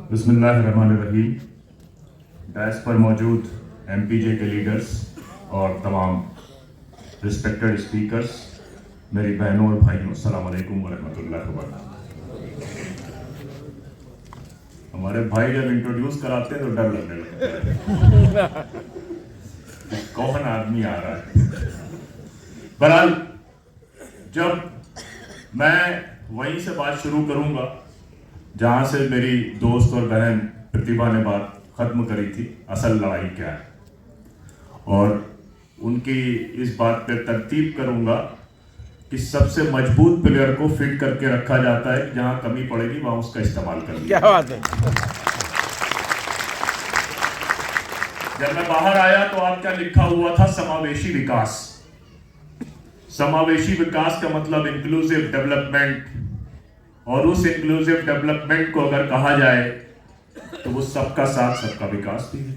बिस्मिल्लाहिर्रहमानिर्रहीम। डैश पर मौजूद एमपीजे के लीडर्स और तमाम रिस्पेक्टेड स्पीकर्स, मेरी बहनों और भाइयों, अस्सलाम वालेकुम वरहमतुल्लाहि वबरकातुहू। हमारे भाई जब इंट्रोड्यूस कराते हैं तो डर लगने लगता है कौन आदमी आ रहा है। बहरहाल, जब मैं वहीं से बात शुरू करूंगा जहां से मेरी दोस्त और बहन प्रतिभा ने बात खत्म करी थी, असल लड़ाई क्या है, और उनकी इस बात पे तरतीब करूंगा कि सबसे मजबूत प्लेयर को फिट करके रखा जाता है, जहां कमी पड़ेगी वहां उसका इस्तेमाल करेंगे। क्या बात है। जब मैं बाहर आया तो आपका लिखा हुआ था समावेशी विकास। समावेशी विकास का मतलब इंक्लूसिव डेवलपमेंट, और उस इंक्लूसिव डेवलपमेंट को अगर कहा जाए तो वो सबका साथ सबका विकास भी है।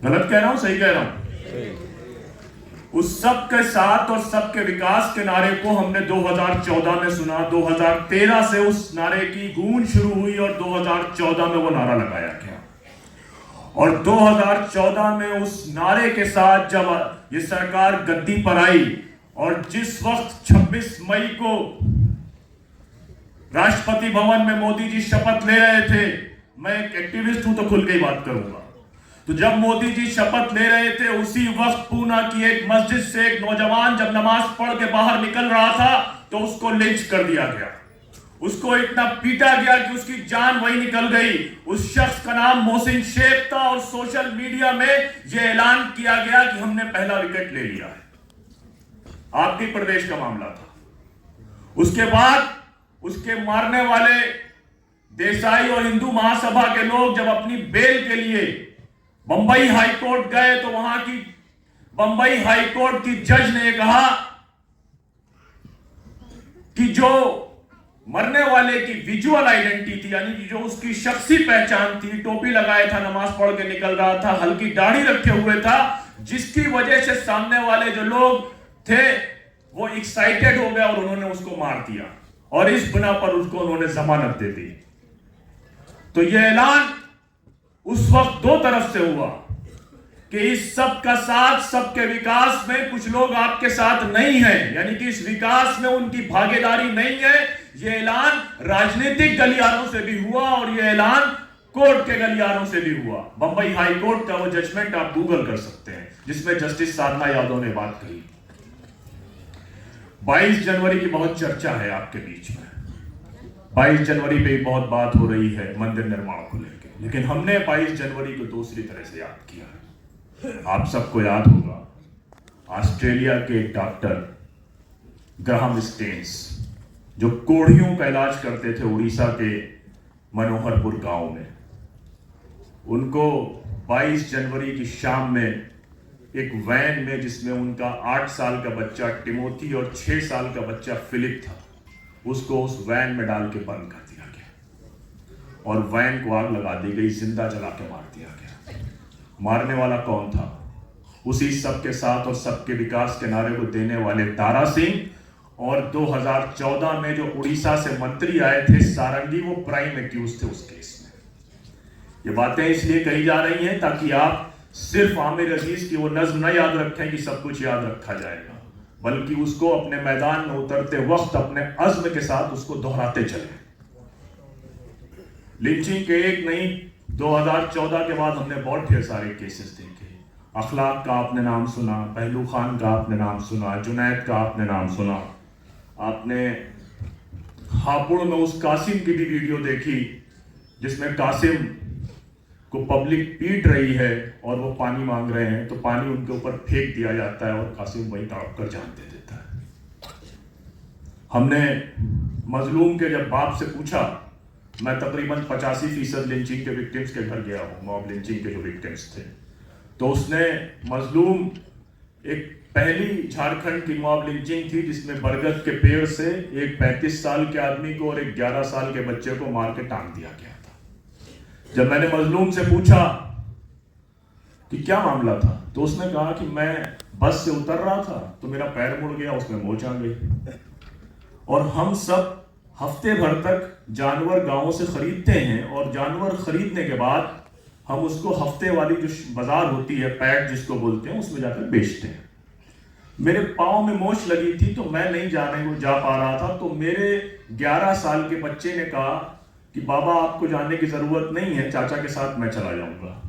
गलत कह रहा हूं, सही कह रहा हूं? उस सबके साथ और सबके विकास के नारे को हमने 2014 में सुना। 2013 से उस नारे की गूंज शुरू हुई और 2014 में वो नारा लगाया गया। और 2014 में उस नारे के साथ जब ये सरकार गद्दी पर आई और जिस वक्त 26 मई को राष्ट्रपति भवन में मोदी जी शपथ ले रहे थे, मैं एक एक्टिविस्ट हूं तो खुल के ही बात करूंगा, तो जब मोदी जी शपथ ले रहे थे उसी वक्त पूना की एक मस्जिद से एक नौजवान जब नमाज पढ़ के बाहर निकल रहा था तो उसको लिंच कर दिया गया। उसको इतना पीटा गया कि उसकी जान वही निकल गई। उस शख्स का नाम मोहसिन शेख था और सोशल मीडिया में यह ऐलान किया गया कि हमने पहला विकेट ले लिया है। आपके प्रदेश का मामला था। उसके बाद उसके मारने वाले देसाई और हिंदू महासभा के लोग जब अपनी बेल के लिए बंबई हाईकोर्ट गए तो वहां की बंबई हाईकोर्ट की जज ने कहा कि जो मरने वाले की विजुअल आइडेंटिटी, यानी कि जो उसकी शख्सी पहचान थी, टोपी लगाया था, नमाज पढ़ के निकल रहा था, हल्की दाढ़ी रखे हुए था, जिसकी वजह से सामने वाले जो लोग थे वो एक्साइटेड हो गए और उन्होंने उसको मार दिया और इस बिना पर उसको उन्होंने जमानत दे दी। तो यह ऐलान उस वक्त दो तरफ से हुआ कि इस सब का साथ सबके विकास में कुछ लोग आपके साथ नहीं हैं, यानी कि इस विकास में उनकी भागीदारी नहीं है। यह ऐलान राजनीतिक गलियारों से भी हुआ और यह ऐलान कोर्ट के गलियारों से भी हुआ। बंबई हाई कोर्ट का वो जजमेंट आप गूगल कर सकते हैं जिसमें जस्टिस साधना यादव ने बात कही। 22 जनवरी की बहुत चर्चा है आपके बीच में। 22 जनवरी पे बहुत बात हो रही है मंदिर निर्माण को लेकर, लेकिन हमने 22 जनवरी को दूसरी तरह से याद किया है। आप सबको याद होगा ऑस्ट्रेलिया के एक डॉक्टर ग्राहम स्टेन्स जो कोढ़ियों का इलाज करते थे उड़ीसा के मनोहरपुर गांव में, उनको 22 जनवरी की शाम में एक वैन में जिसमें उनका 8 साल का बच्चा टिमोथी और 6 साल का बच्चा फिलिप था, उसको उस वैन में डाल के बंद कर दिया गया और वैन को आग लगा दी गई, जिंदा जला के मार दिया गया। मारने वाला कौन था? उसी सबके साथ और सबके विकास के नारे को देने वाले दारा सिंह, और 2014 में जो उड़ीसा से मंत्री आए थे सारंगी, वो प्राइम एक्यूज थे उस केस में। ये बातें इसलिए कही जा रही हैं ताकि आप सिर्फ आमिर अजीज की वो नज्म न याद रखें कि सब कुछ याद रखा जाएगा, बल्कि उसको अपने मैदान में उतरते वक्त अपने अज़्म के साथ उसको दोहराते चले। लिंचिंग के एक नहीं, 2014 के बाद हमने बहुत ढेर सारे केसेस देखे। अखलाक का आपने नाम सुना, पहलू खान का आपने नाम सुना, जुनैद का आपने नाम सुना, आपने हापुड़ में उस कासिम की भी वीडियो देखी जिसमें कासिम को पब्लिक पीट रही है और वो पानी मांग रहे हैं तो पानी उनके ऊपर फेंक दिया जाता है और कासिम वहीं तड़प कर जान दे देता है। हमने मजलूम के जब बाप से पूछा, मैं तकरीबन 85% लिंचिंग के विक्टिम्स के घर गया हूँ, मॉब लिंचिंग के जो विक्टिम्स थे, तो उसने मजलूम एक पहली झारखंड की मॉब लिंचिंग थी जिसमें बरगद के पेड़ से एक 35 साल के आदमी को और एक 11 साल के बच्चे को मार के टांग दिया गया था। जब मैंने मजलूम से पूछा कि क्या मामला था, तो उसने कहा कि मैं बस से उतर रहा था तो मेरा पैर मुड़ गया, उसमें मोच आ गई और हम सब हफ्ते भर तक जानवर गांवों से खरीदते हैं और जानवर खरीदने के बाद हम उसको हफ्ते वाली जो बाजार होती है, पैक जिसको बोलते हैं, उसमें जाकर बेचते हैं। मेरे पाँव में मोच लगी थी तो मैं नहीं जा पा रहा था, तो मेरे 11 साल के बच्चे ने कहा कि बाबा आपको जाने की जरूरत नहीं है, चाचा के साथ मैं चला जाऊंगा।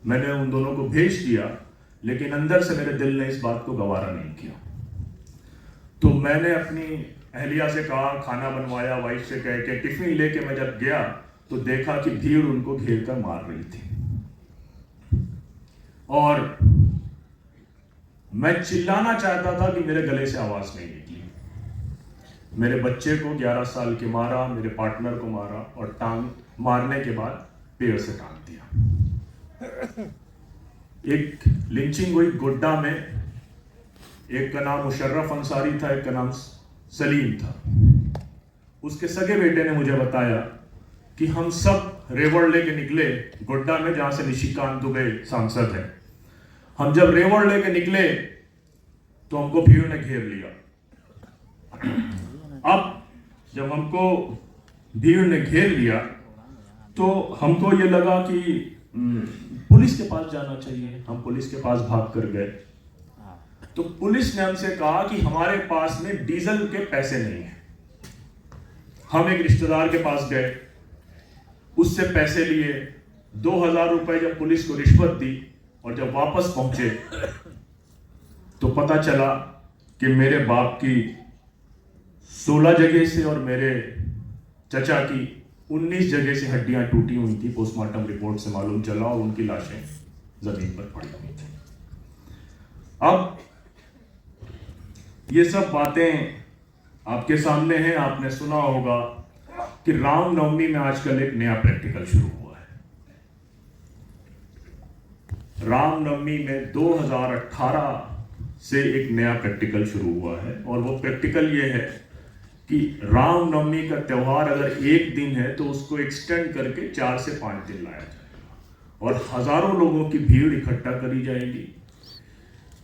मैंने उन दोनों को भेज दिया, लेकिन अंदर से मेरे दिल ने इस बात को गवारा नहीं किया। तो मैंने अपनी अहलिया से कहा, खाना बनवाया, वाइफ से कह के टिफिन लेके मैं जब गया तो देखा कि भीड़ उनको घेर कर मार रही थी और मैं चिल्लाना चाहता था कि मेरे गले से आवाज नहीं निकली। मेरे बच्चे को 11 साल के मारा, मेरे पार्टनर को मारा और टांग मारने के बाद पेड़ से टांग दिया। एक लिंचिंग हुई गोड्डा में, एक का नाम मुशर्रफ अंसारी था, एक का नाम सलीम था। उसके सगे बेटे ने मुझे बताया कि हम सब रेवड़ लेके निकले गोड्डा में, जहां से निशिकांत दुबे सांसद है। हम जब रेवड़ लेके निकले तो हमको भीड़ ने घेर लिया। अब जब हमको भीड़ ने घेर लिया तो हमको ये लगा कि पुलिस के पास जाना चाहिए। हम पुलिस के पास भाग कर गए तो पुलिस ने हमसे कहा कि हमारे पास में डीजल के पैसे नहीं है। हम एक रिश्तेदार के पास गए, उससे पैसे लिए, 2000 रुपए जब पुलिस को रिश्वत दी और जब वापस पहुंचे तो पता चला कि मेरे बाप की 16 जगह से और मेरे चचा की 19 जगह से हड्डियां टूटी हुई थी। पोस्टमार्टम रिपोर्ट से मालूम चला और उनकी लाशें जमीन पर पड़ी हुई थी। अब ये सब बातें आपके सामने हैं। आपने सुना होगा कि रामनवमी में आजकल एक नया प्रैक्टिकल शुरू हुआ है। रामनवमी में 2018 से एक नया प्रैक्टिकल शुरू हुआ है और वो प्रैक्टिकल ये है कि रामनवमी का त्यौहार अगर एक दिन है तो उसको एक्सटेंड करके 4 से 5 दिन लाया जाएगा और हजारों लोगों की भीड़ इकट्ठा करी जाएगी।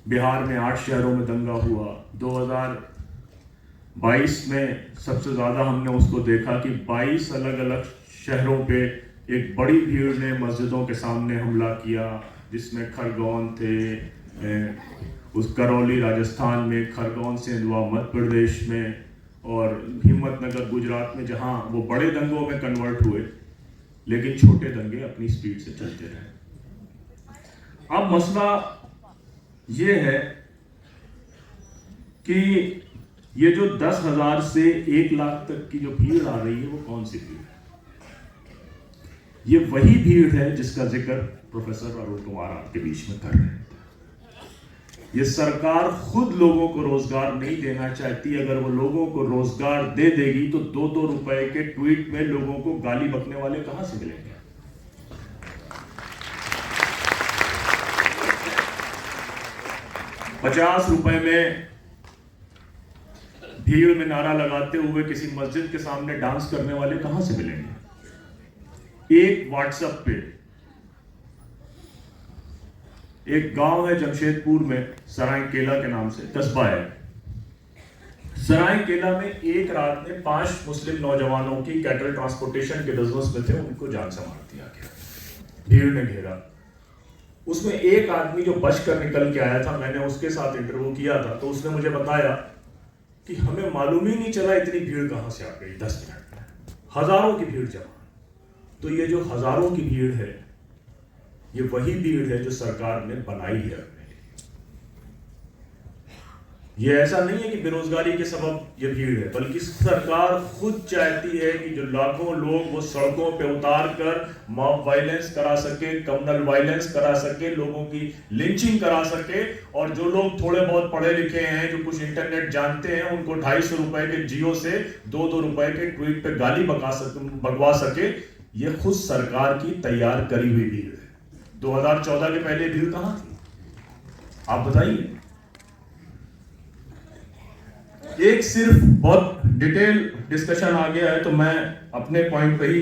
बिहार में 8 शहरों में दंगा हुआ। 2022 में सबसे ज्यादा हमने उसको देखा कि 22 अलग अलग शहरों पे एक बड़ी भीड़ ने मस्जिदों के सामने हमला किया, जिसमें खरगोन थे, उस करौली राजस्थान में, खरगोन सिंधवा मध्य प्रदेश में और हिम्मतनगर गुजरात में, जहां वो बड़े दंगों में कन्वर्ट हुए लेकिन छोटे दंगे अपनी स्पीड से चलते रहे। अब मसला ये है कि ये जो 10,000 से 1 लाख तक की जो भीड़ आ रही है वो कौन सी भीड़ है? ये वही भीड़ है जिसका जिक्र प्रोफेसर अरुण कुमार आपके बीच में कर रहे हैं। ये सरकार खुद लोगों को रोजगार नहीं देना चाहती। अगर वो लोगों को रोजगार दे देगी तो 2-2 रुपए के ट्वीट में लोगों को गाली बकने वाले कहां से मिलेंगे? ₹50 में भीड़ में नारा लगाते हुए किसी मस्जिद के सामने डांस करने वाले कहां से मिलेंगे? एक व्हाट्सएप पे एक गांव है जमशेदपुर में, सरायकेला के नाम से कस्बा है। सरायकेला में एक रात में 5 मुस्लिम नौजवानों की कैटल ट्रांसपोर्टेशन के बिजनेस में थे, उनको जान से मार दिया गया। भीड़ ने घेरा। उसमें एक आदमी जो बचकर निकल के आया था, मैंने उसके साथ इंटरव्यू किया था, तो उसने मुझे बताया कि हमें मालूम ही नहीं चला इतनी भीड़ कहां से आ गई 10 मिनट में। हजारों की भीड़ जमा। तो ये जो हजारों की भीड़ है, ये वही भीड़ है जो सरकार ने बनाई है अपने लिए। ये ऐसा नहीं है कि बेरोजगारी के सबब ये भीड़ है, बल्कि सरकार खुद चाहती है कि जो लाखों लोग वो सड़कों पे उतार कर मॉब वायलेंस करा सके, कम्युनल वायलेंस करा सके, लोगों की लिंचिंग करा सके, और जो लोग थोड़े बहुत पढ़े लिखे हैं, जो कुछ इंटरनेट जानते हैं, उनको 250 रुपए के जियो से 2-2 रुपए के ट्वीट पे गाली बकवा सके। ये खुद सरकार की तैयार करी हुई भीड़ है। 2014 के पहले भीड़ कहां थी, आप बताइए। एक सिर्फ बहुत डिटेल डिस्कशन आ गया है तो मैं अपने पॉइंट पे ही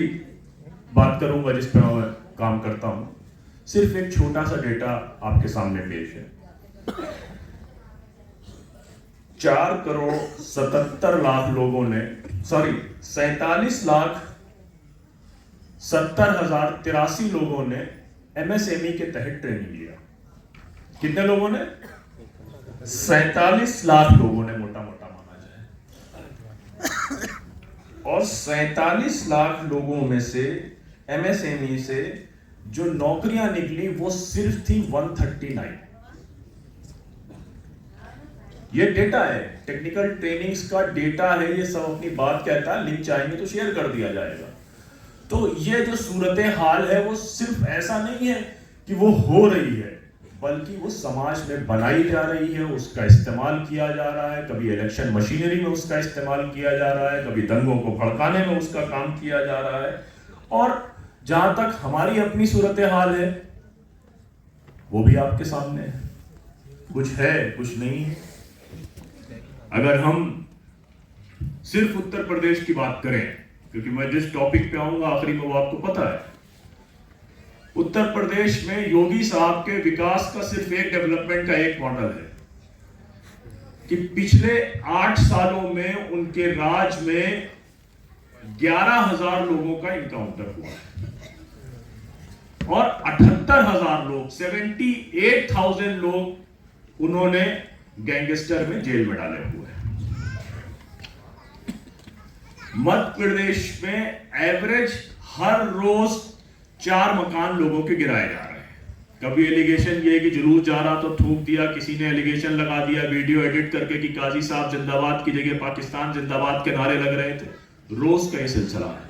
बात करूंगा जिस पे मैं काम करता हूं। सिर्फ एक छोटा सा डेटा आपके सामने पेश है। 4,77,00,000 लोगों ने 47,70,083 लोगों ने एमएसएमई के तहत ट्रेनिंग लिया। कितने लोगों ने? 47 लाख लोगों ने, मोटा मोटा माना जाए। और 47 लाख लोगों में से एमएसएमई से जो नौकरियां निकली वो सिर्फ थी 139। ये डेटा है, टेक्निकल ट्रेनिंग्स का डेटा है, ये सब अपनी बात कहता है। लिंक चाहेंगे तो शेयर कर दिया जाएगा। तो ये जो सूरत हाल है वो सिर्फ ऐसा नहीं है कि वो हो रही है, बल्कि वो समाज में बनाई जा रही है, उसका इस्तेमाल किया जा रहा है। कभी इलेक्शन मशीनरी में उसका इस्तेमाल किया जा रहा है, कभी दंगों को भड़काने में उसका काम किया जा रहा है। और जहां तक हमारी अपनी सूरत हाल है वो भी आपके सामने है, कुछ है कुछ नहीं है। अगर हम सिर्फ उत्तर प्रदेश की बात करें, क्योंकि मैं जिस टॉपिक पे आऊंगा आखिरी में वो आपको पता है, उत्तर प्रदेश में योगी साहब के विकास का सिर्फ एक डेवलपमेंट का एक मॉडल है कि पिछले 8 सालों में उनके राज में 11,000 लोगों का इनकाउंटर हुआ है और 78,000 लोग, 78,000 लोग उन्होंने गैंगस्टर में जेल में डाले हुए हैं। मध्य प्रदेश में एवरेज हर रोज 4 मकान लोगों के गिराए जा रहे हैं। कभी एलिगेशन ये कि जुलूस जा रहा तो थूक दिया, किसी ने एलिगेशन लगा दिया वीडियो एडिट करके कि काजी साहब जिंदाबाद की जगह पाकिस्तान जिंदाबाद के नारे लग रहे थे। रोज का ये सिलसिला है।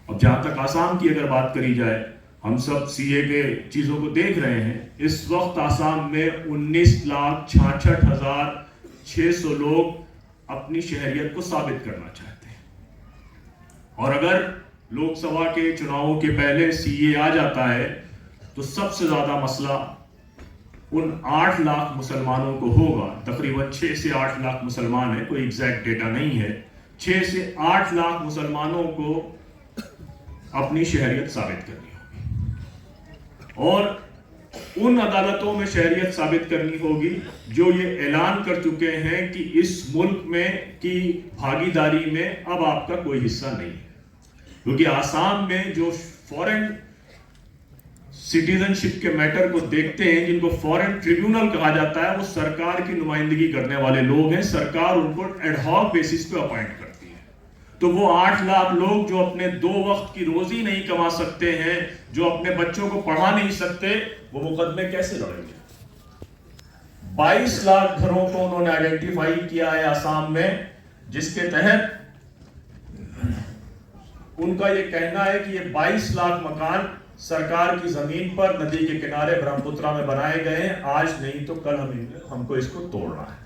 अब जहां तक आसाम की अगर बात करी जाए, हम सब सीए के चीजों को देख रहे हैं। इस वक्त आसाम में 19,66,600 लोग अपनी शहरियत को साबित करना चाहते हैं। और अगर लोकसभा के चुनावों के पहले सीए आ जाता है तो सबसे ज्यादा मसला उन 8 लाख मुसलमानों को होगा। तकरीबन 6 से 8 लाख मुसलमान है, कोई एग्जैक्ट डेटा नहीं है। 6 से 8 लाख मुसलमानों को अपनी शहरियत साबित करनी होगी और उन अदालतों में शहरियत साबित करनी होगी जो ये ऐलान कर चुके हैं कि इस मुल्क में की भागीदारी में अब आपका कोई हिस्सा नहीं है। क्योंकि आसाम में जो फॉरेन सिटीजनशिप के मैटर को देखते हैं, जिनको फॉरेन ट्रिब्यूनल कहा जाता है, वो सरकार की नुमाइंदगी करने वाले लोग हैं। सरकार उनको एडहॉक बेसिस पे अपॉइंट करती है। तो वो 8 लाख लोग जो अपने 2 वक्त की रोजी नहीं कमा सकते हैं, जो अपने बच्चों को पढ़ा नहीं सकते, वो मुकदमे कैसे लड़ेंगे? 22 लाख घरों को उन्होंने आइडेंटिफाई किया है आसाम में, जिसके तहत उनका यह कहना है कि ये 22 लाख मकान सरकार की जमीन पर नदी के किनारे ब्रह्मपुत्रा में बनाए गए हैं। आज नहीं तो कल हमको इसको तोड़ना है।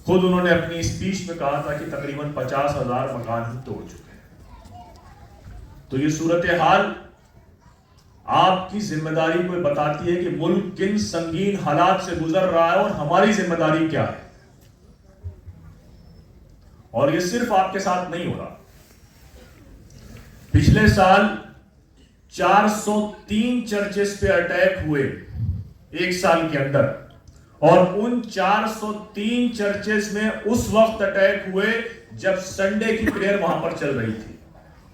खुद उन्होंने अपनी स्पीच में कहा था कि तकरीबन 50,000 मकान हम तोड़ चुके हैं। तो ये सूरत हाल आपकी जिम्मेदारी को बताती है कि मुल्क किन संगीन हालात से गुजर रहा है और हमारी जिम्मेदारी क्या है। और ये सिर्फ आपके साथ नहीं हो रहा। पिछले साल 403 चर्चेस पे अटैक हुए एक साल के अंदर, और उन 403 चर्चेस में उस वक्त अटैक हुए जब संडे की प्रेयर वहां पर चल रही थी।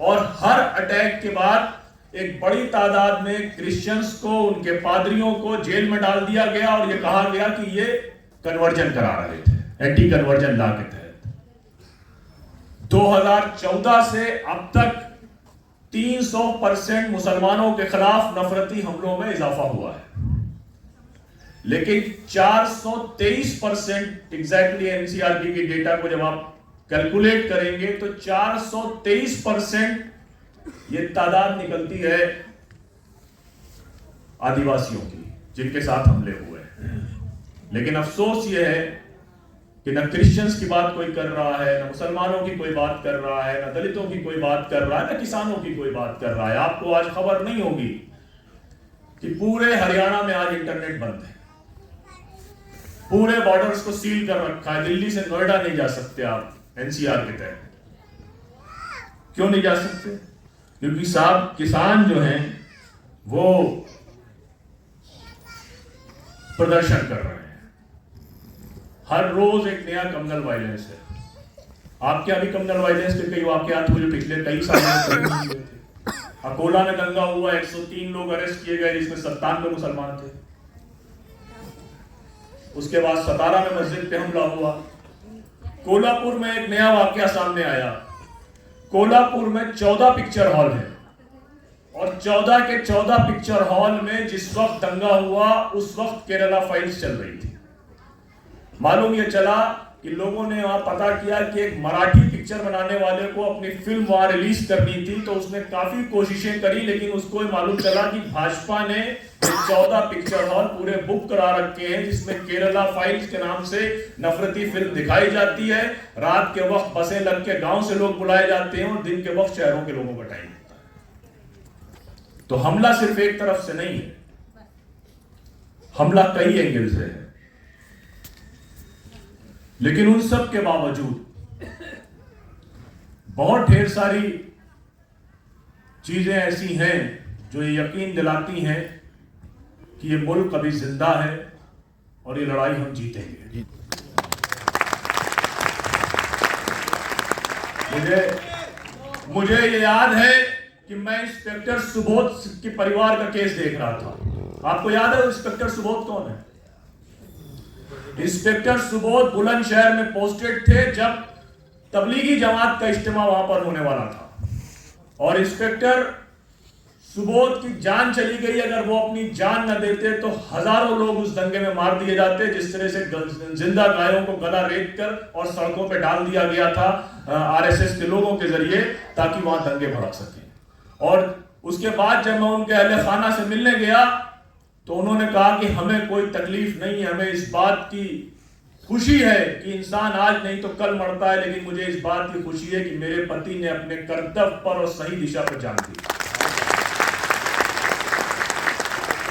और हर अटैक के बाद एक बड़ी तादाद में क्रिश्चियंस को, उनके पादरियों को जेल में डाल दिया गया और यह कहा गया कि ये कन्वर्जन करा रहे थे, एंटी कन्वर्जन लॉ के तहत। 2014 से अब तक 300% मुसलमानों के खिलाफ नफरती हमलों में इजाफा हुआ है। लेकिन 423% एग्जैक्टली एनसीआरबी के डेटा को जब आप कैलकुलेट करेंगे तो 423% ये तादाद निकलती है आदिवासियों की, जिनके साथ हमले हुए हैं। लेकिन अफसोस ये है कि न क्रिश्चियंस की बात कोई कर रहा है, न मुसलमानों की कोई बात कर रहा है, न दलितों की कोई बात कर रहा है, न किसानों की कोई बात कर रहा है। आपको आज खबर नहीं होगी कि पूरे हरियाणा में आज इंटरनेट बंद है, पूरे बॉर्डर्स को सील कर रखा है। दिल्ली से नोएडा नहीं जा सकते आप एनसीआर के तहत। क्यों नहीं जा सकते? क्योंकि साहब किसान जो हैं वो प्रदर्शन कर रहे हैं। हर रोज एक नया कम्युनल वायलेंस है। आपके अभी कम्युनल वायलेंस के कई वाकयात हुए जो पिछले कई सालों में कभी नहीं हुए थे। अकोला में दंगा हुआ, 103 लोग अरेस्ट किए गए, जिसमें 97 मुसलमान थे। उसके बाद सतारा में मस्जिद पे हमला हुआ। कोल्हापुर में एक नया वाकया सामने आया। कोल्हापुर में 14 पिक्चर हॉल है और 14 के 14 पिक्चर हॉल में जिस वक्त दंगा हुआ उस वक्त केरला फाइल्स चल रही थी। मालूम यह चला कि लोगों ने वहां पता किया कि एक मराठी पिक्चर बनाने वाले को अपनी फिल्म वहां रिलीज करनी थी, तो उसने काफी कोशिशें करी, लेकिन उसको मालूम चला कि भाजपा ने 14 पिक्चर हॉल पूरे बुक करा रखे हैं जिसमें केरला फाइल्स के नाम से नफरती फिल्म दिखाई जाती है। रात के वक्त बसें लग के गांव से लोग बुलाए जाते हैं और दिन के वक्त शहरों के लोगों का टाइम होता है। तो हमला सिर्फ एक तरफ से नहीं है, हमला कई एंगल से है। लेकिन उन सब के बावजूद बहुत ढेर सारी चीजें ऐसी हैं जो ये यकीन दिलाती हैं कि ये मुल्क अभी जिंदा है और ये लड़ाई हम जीतेंगे। मुझे ये याद है कि मैं इंस्पेक्टर सुबोध के परिवार का केस देख रहा था। आपको याद है इंस्पेक्टर सुबोध कौन है? इंस्पेक्टर सुबोध बुलंदशहर में पोस्टेड थे जब तबलीगी जमात का इज्तिमा वहां पर होने वाला था और इंस्पेक्टर सुबोध की जान चली गई। अगर वो अपनी जान न देते तो हजारों लोग उस दंगे में मार दिए जाते, जिस तरह से जिंदा गायों को गला रेत कर और सड़कों पे डाल दिया गया था आरएसएस के लोगों के जरिए, ताकि वहां दंगे भड़क सके। और उसके बाद जब मैं उनके अहले खाना से मिलने गया तो उन्होंने कहा कि हमें कोई तकलीफ नहीं है, हमें इस बात की खुशी है कि इंसान आज नहीं तो कल मरता है, लेकिन मुझे इस बात की खुशी है कि मेरे पति ने अपने कर्तव्य पर और सही दिशा पर जान दी।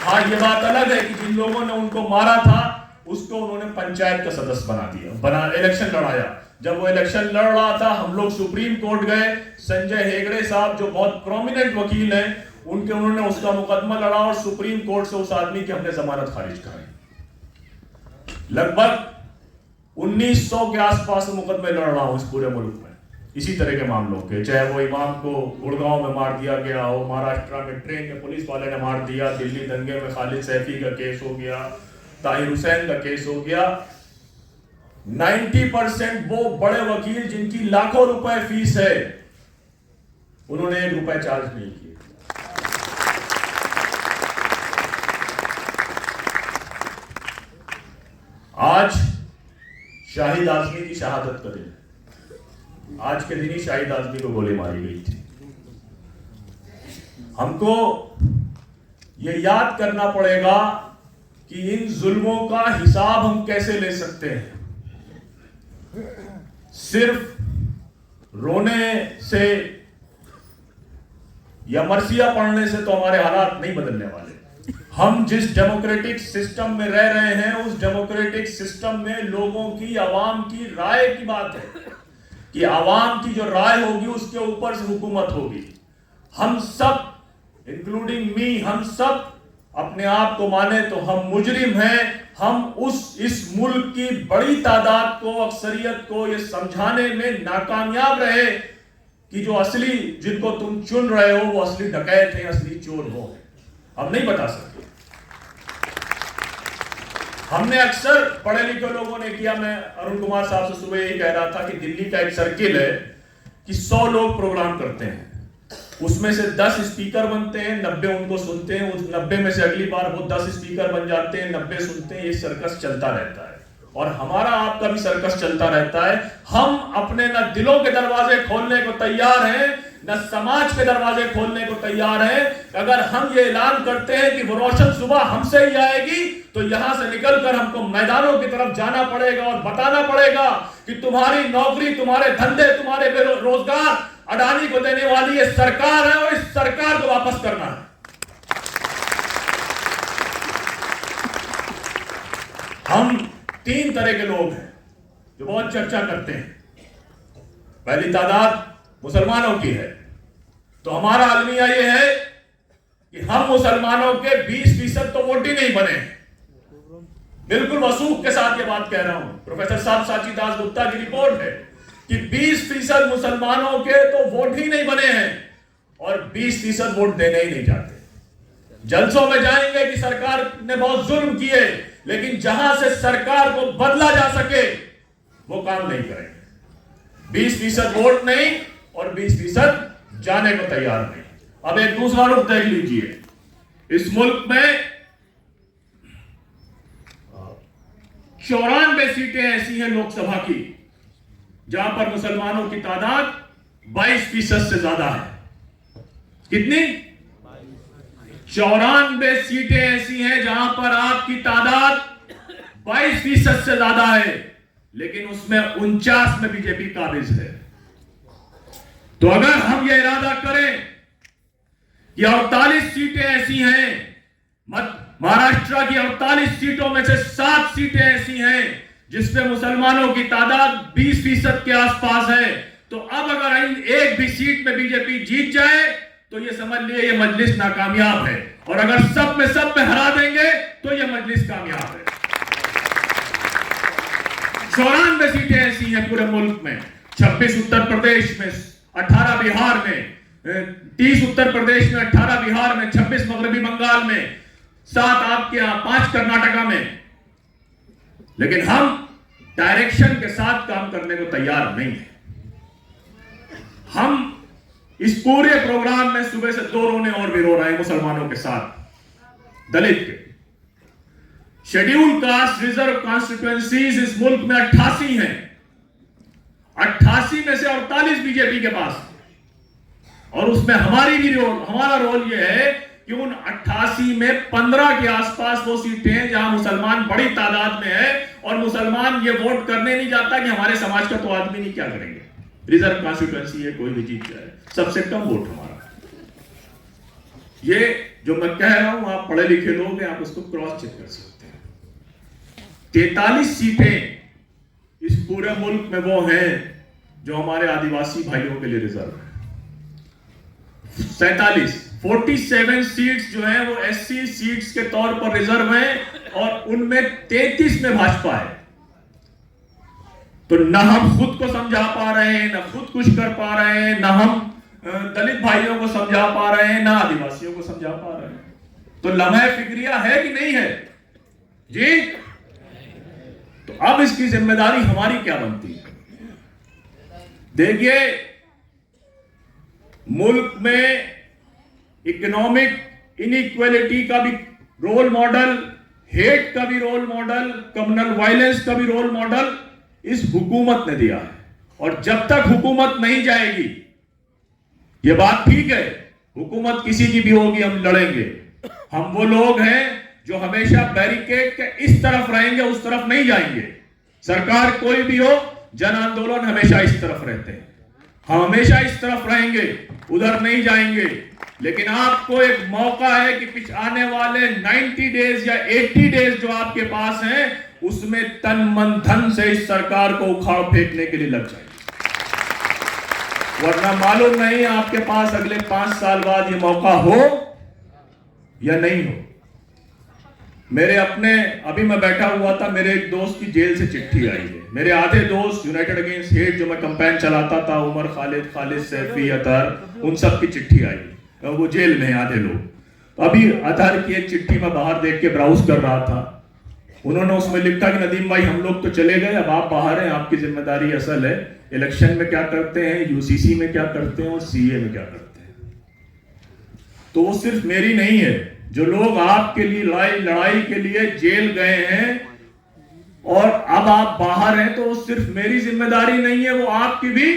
हाँ, ये बात अलग है कि जिन लोगों ने उनको मारा था उसको उन्होंने पंचायत का सदस्य बना दिया, इलेक्शन लड़ाया। जब वो इलेक्शन लड़ रहा था हम लोग सुप्रीम कोर्ट गए। संजय हेगड़े साहब जो बहुत प्रोमिनेंट वकील हैं, उन्होंने उसका मुकदमा लड़ा और सुप्रीम कोर्ट से उस आदमी की हमने जमानत खारिज कराई। लगभग 1900 के आसपास मुकदमे लड़ रहा हूं इस पूरे मुल्क में इसी तरह के मामलों के, चाहे वो इमाम को गुड़गांव में मार दिया गया हो, महाराष्ट्र में ट्रेन में पुलिस वाले ने मार दिया, दिल्ली दंगे में खालिद सैफी का केस हो गया, ताहिर हुसैन का केस हो गया। 90% वो बड़े वकील जिनकी लाखों रुपए फीस है, उन्होंने 1 रुपए चार्ज नहीं किया। आज शाहिद आजमी की शहादत का दिन है। आज के दिन ही शाहिद आजमी को गोली मारी गई थी। हमको यह याद करना पड़ेगा कि इन जुल्मों का हिसाब हम कैसे ले सकते हैं। सिर्फ रोने से या मरसिया पढ़ने से तो हमारे हालात नहीं बदलने वाले। हम जिस डेमोक्रेटिक सिस्टम में रह रहे हैं उस डेमोक्रेटिक सिस्टम में लोगों की, आवाम की राय की बात है कि आवाम की जो राय होगी उसके ऊपर से हुकूमत होगी। हम सब इंक्लूडिंग मी, हम सब अपने आप को माने तो हम मुजरिम हैं। हम इस मुल्क की बड़ी तादाद को, अक्सरियत को ये समझाने में नाकामयाब रहे कि जो असली, जिनको तुम चुन रहे हो वो असली डकैत हैं, असली चोर वो हैं। हम नहीं बता सकते। हमने अक्सर पढ़े लिखे लोगों ने किया, मैं अरुण कुमार साहब से सुबह यही कह रहा था कि दिल्ली का एक सर्किल है कि 100 लोग प्रोग्राम करते हैं, उसमें से 10 स्पीकर बनते हैं, 90 उनको सुनते हैं, उस 90 में से अगली बार वो 10 स्पीकर बन जाते हैं, 90 सुनते हैं। ये सर्कस चलता रहता है और हमारा आपका भी सर्कस चलता रहता है। हम अपने न दिलों के दरवाजे खोलने को तैयार हैं, न समाज के दरवाजे खोलने को तैयार हैं। अगर हम ये ऐलान करते हैं कि वो रोशन सुबह हमसे ही आएगी तो यहां से निकलकर हमको मैदानों की तरफ जाना पड़ेगा और बताना पड़ेगा कि तुम्हारी नौकरी, तुम्हारे धंधे, तुम्हारे रोजगार अडानी को देने वाली ये सरकार है और इस सरकार को वापस करना है। हम 3 तरह के लोग हैं जो बहुत चर्चा करते हैं। पहली तादाद मुसलमानों की है, तो हमारा अलमिया यह है कि हम मुसलमानों के 20% तो वोट ही नहीं बने। बिल्कुल वसूख के साथ ये बात कह रहा हूं। प्रोफेसर साची दास गुप्ता की रिपोर्ट है कि 20% मुसलमानों के तो वोट ही नहीं बने हैं और 20% वोट देने ही नहीं जाते। जलसों में जाएंगे कि सरकार ने बहुत जुल्म किए, लेकिन जहां से सरकार को बदला जा सके वो काम नहीं करेंगे। 20% वोट नहीं और 20% जाने को तैयार नहीं। अब एक दूसरा रुख देख लीजिए। इस मुल्क में 94 सीटें ऐसी हैं लोकसभा की जहां पर मुसलमानों की तादाद 22% से ज्यादा है। कितनी? 94 सीटें ऐसी हैं जहां पर आपकी तादाद 22% से ज्यादा है, लेकिन उसमें 49 में बीजेपी काबिज है। तो अगर हम यह इरादा करें कि 48 सीटें ऐसी हैं, महाराष्ट्र की 48 सीटों में से 7 सीटें ऐसी हैं जिसमें मुसलमानों की तादाद 20% के आसपास है, तो अब अगर एक भी सीट में बीजेपी जीत जाए तो ये समझ लिए ये मजलिस नाकामयाब है, और अगर सब में हरा देंगे तो ये मजलिस कामयाब है। 94 सीटें ऐसी हैं पूरे मुल्क में, 26 उत्तर प्रदेश में, 18 बिहार में, 30 उत्तर प्रदेश में, 18 बिहार में, 26 मगरबी बंगाल में, 7 आपके यहां, 5 कर्नाटका में। लेकिन हम डायरेक्शन के साथ काम करने को तैयार नहीं है। हम इस पूरे प्रोग्राम में सुबह से 2 रोने और भी रो रहे हैं मुसलमानों के साथ। दलित के शेड्यूल कास्ट रिजर्व कॉन्स्टिट्यूएंसीज इस मुल्क में 88 हैं। 88 में से 48 बीजेपी के पास, और उसमें हमारा रोल यह है कि उन 88 में 15 के आसपास वो सीटें हैं जहां मुसलमान बड़ी तादाद में है, और मुसलमान ये वोट करने नहीं जाता कि हमारे समाज का तो आदमी नहीं, क्या करेंगे, रिजर्व कॉन्स्टिट्यूएंसी है, कोई भी जीत जाए, सबसे कम वोट हमारा। ये जो मैं कह रहा हूं, आप पढ़े लिखे लोग हैं, आप उसको क्रॉस चेक कर सकते हैं। 43 सीटें इस पूरे मुल्क में वो हैं जो हमारे आदिवासी भाइयों के लिए रिजर्व है। 47 सीट्स जो हैं वो एससी सीट्स के तौर पर रिजर्व हैं, और उनमें 33 में भाजपा है। तो ना हम खुद को समझा पा रहे हैं, ना खुद कुछ कर पा रहे हैं, ना हम दलित भाइयों को समझा पा रहे हैं, ना आदिवासियों को समझा पा रहे हैं। तो लम्हे फिक्रिया है कि नहीं है जी? तो अब इसकी जिम्मेदारी हमारी क्या बनती है? देखिए, मुल्क में इकोनॉमिक इनइक्वालिटी का भी रोल मॉडल, हेट का भी रोल मॉडल, कम्युनल वायलेंस का भी रोल मॉडल इस हुकूमत ने दिया है। और जब तक हुकूमत नहीं जाएगी, ये बात ठीक है, हुकूमत किसी की भी होगी, हम लड़ेंगे। हम वो लोग हैं जो हमेशा बैरिकेड के इस तरफ रहेंगे, उस तरफ नहीं जाएंगे। सरकार कोई भी हो, जन आंदोलन हमेशा इस तरफ रहते हैं, हम हमेशा इस तरफ रहेंगे, उधर नहीं जाएंगे। लेकिन आपको एक मौका है कि आने वाले 90 डेज या 80 डेज जो आपके पास हैं, उसमें तन मन धन से इस सरकार को उखाड़ फेंकने के लिए लग जाए, वरना मालूम नहीं आपके पास अगले 5 साल बाद ये मौका हो या नहीं हो। मेरे अपने, अभी मैं बैठा हुआ था, मेरे एक दोस्त की जेल से चिट्ठी आई है। मेरे आधे दोस्त यूनाइटेड अगेंस्ट हेट जो मैं कैंपेन चलाता था, उमर खालिद सैफी, अतहर, उन सब की चिट्ठी आई है। वो जेल में आधे लोग। तो अभी अतहर की एक चिट्ठी मैं बाहर देख के ब्राउज कर रहा था, उन्होंने उसमें लिखा कि नदीम भाई, हम लोग तो चले गए, अब आप बाहर हैं, आपकी जिम्मेदारी असल है, इलेक्शन में क्या करते हैं, यूसीसी में क्या करते हैं और सीए में क्या करते हैं। तो वो सिर्फ मेरी नहीं है, जो लोग आपके लिए लड़ाई के लिए जेल गए हैं और अब आप बाहर हैं, तो वो सिर्फ मेरी जिम्मेदारी नहीं है, वो आपकी भी।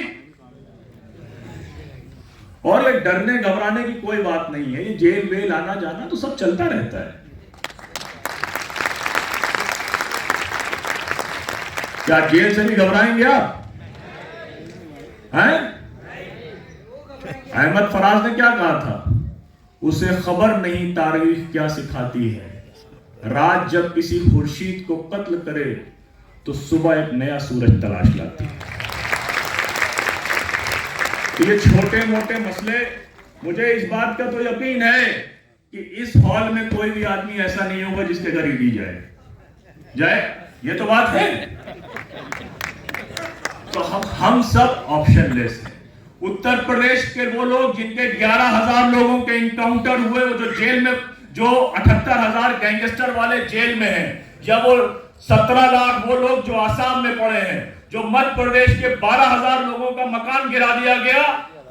और ये डरने घबराने की कोई बात नहीं है, ये जेल वेल आना जाना तो सब चलता रहता है। क्या जेल से भी घबराएंगे आप? हैं? अहमद फराज ने क्या कहा था? उसे खबर नहीं तारीख क्या सिखाती है, रात जब किसी खुर्शीद को कत्ल करे तो सुबह एक नया सूरज तलाश लाती है। तो ये छोटे मोटे मसले, मुझे इस बात का तो यकीन है कि इस हॉल में कोई भी आदमी ऐसा नहीं होगा जिसके घर ईडी जाए। जय, ये तो बात है। तो हम सब ऑप्शनलेस हैं। उत्तर प्रदेश के वो लोग जिनके 11,000 लोगों के इनकाउंटर हुए, वो जो जेल में, जो 78,000 गैंगस्टर वाले जेल में हैं, या वो 17 लाख वो लोग जो आसाम में पड़े हैं, जो मध्य प्रदेश के 12,000 लोगों का मकान गिरा दिया गया,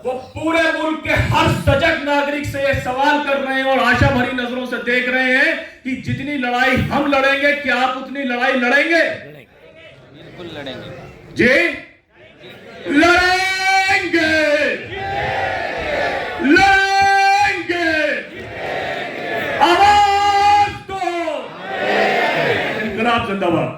वो पूरे मुल्क के हर सजग नागरिक से ये सवाल कर रहे हैं और आशा भरी नजरों से देख रहे हैं कि जितनी लड़ाई हम लड़ेंगे, क्या आप उतनी लड़ाई लड़ेंगे? बिल्कुल लड़ेंगे जी, लड़ेंगे, लड़ेंगे, आवाज दो, इनकलाब जिंदाबाद।